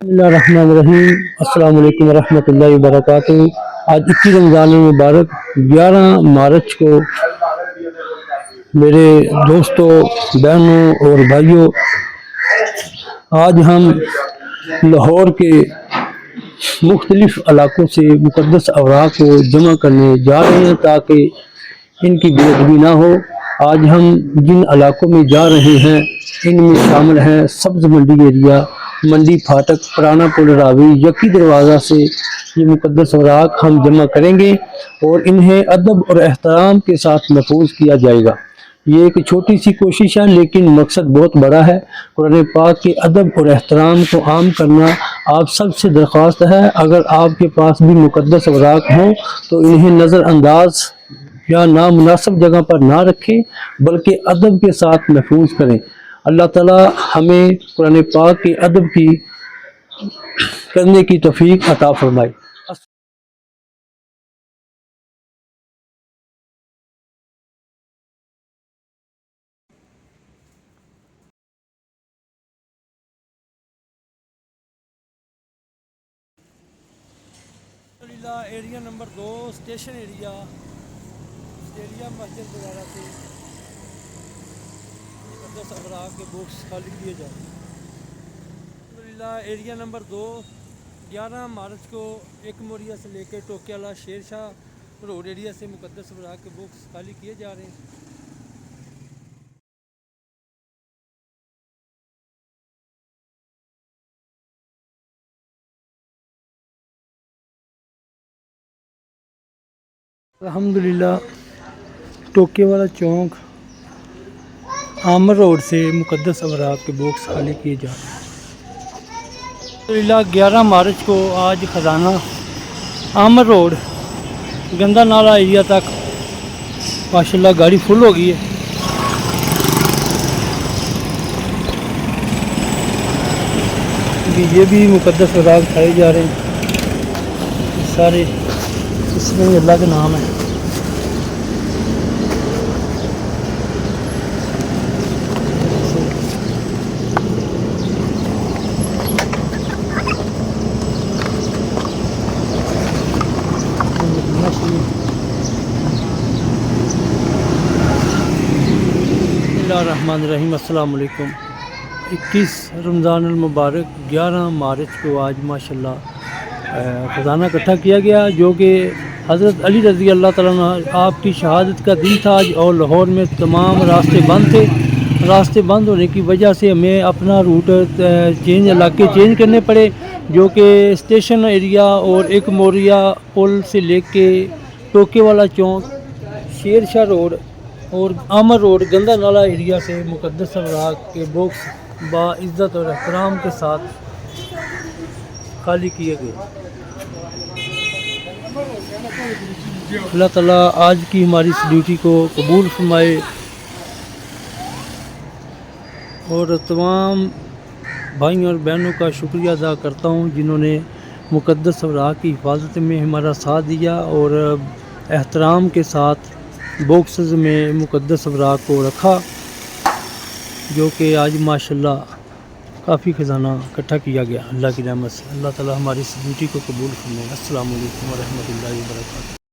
بسم اللہ الرحمن الرحیم، السلام علیکم ورحمۃ اللہ وبرکاتہ۔ آج 21 رمضان المبارک 11 مارچ کو میرے دوستوں، بہنوں اور بھائیوں، آج ہم لاہور کے مختلف علاقوں سے مقدس اوراق کو جمع کرنے جا رہے ہیں تاکہ ان کی بے ادبی نہ ہو۔ آج ہم جن علاقوں میں جا رہے ہیں ان میں شامل ہیں سبز منڈی ایریا، منڈی پھاٹک، پرانا پل راوی، یکی دروازہ سے یہ مقدس اوراق ہم جمع کریں گے اور انہیں ادب اور احترام کے ساتھ محفوظ کیا جائے گا۔ یہ ایک چھوٹی سی کوشش ہے لیکن مقصد بہت بڑا ہے۔ قرآن پاک کے ادب اور احترام کو عام کرنا آپ سب سے درخواست ہے۔ اگر آپ کے پاس بھی مقدس اوراق ہوں تو انہیں نظر انداز یا نامناسب جگہ پر نہ رکھیں بلکہ ادب کے ساتھ محفوظ کریں۔ اللہ تعالی ہمیں قرآن پاک کے ادب کی کرنے کی توفیق عطا فرمائے۔ ایریا نمبر 2 اسٹیشن ایریا مسجد وغیرہ سے مقدس اوراق کے باکس خالی کیے جائیں۔ ایریا نمبر 2 11 مارچ کو ایک موریا سے لے کے ٹوکیالہ شیر شاہ روڈ ایریا سے مقدس اوراق کے باکس خالی کیے جا رہے ہیں۔ الحمدللہ ٹوکے والا چونک عامر روڈ سے مقدس اوراق کے باکس خالی کیے جا رہے ہیں۔ الحمدللہ 11 مارچ کو آج خزانہ عامر روڈ گندا نالہ ایریا تک ماشاءاللہ گاڑی فل ہو گئی ہے۔ یہ بھی مقدس اوراق کھائے جا رہے ہیں سارے، اس میں اللہ کا نام ہے۔ بسم اللہ الرحمن الرحیم، السلام علیکم۔ 21 رمضان المبارک 11 مارچ کو آج ماشاءاللہ خزانہ اکٹھا کیا گیا، جو کہ حضرت علی رضی اللہ تعالیٰ عنہ آپ کی شہادت کا دن تھا اور لاہور میں تمام راستے بند تھے۔ راستے بند ہونے کی وجہ سے ہمیں اپنا روٹ علاقے چینج کرنے پڑے، جو کہ اسٹیشن ایریا اور ایک موریا پل سے لے کے ٹوکے والا چونک، شیر شاہ روڈ اور عامر روڈ گندا نالہ ایریا سے مقدس اوراق کے باکس باعزت اور احترام کے ساتھ خالی کیے گئے۔ اللہ تعالیٰ آج کی ہماری اس ڈیوٹی کو قبول فرمائے اور تمام بھائیوں اور بہنوں کا شکریہ ادا کرتا ہوں جنہوں نے مقدس اوراق کی حفاظت میں ہمارا ساتھ دیا اور احترام کے ساتھ باکسز میں مقدس اوراق کو رکھا، جو کہ آج ماشاءاللہ کافی خزانہ اکٹھا کیا گیا اللہ کی رحمت سے۔ اللہ تعالیٰ ہماری اس ڈیوٹی کو قبول فرمائے۔ السلام علیکم ورحمۃ اللہ وبرکاتہ۔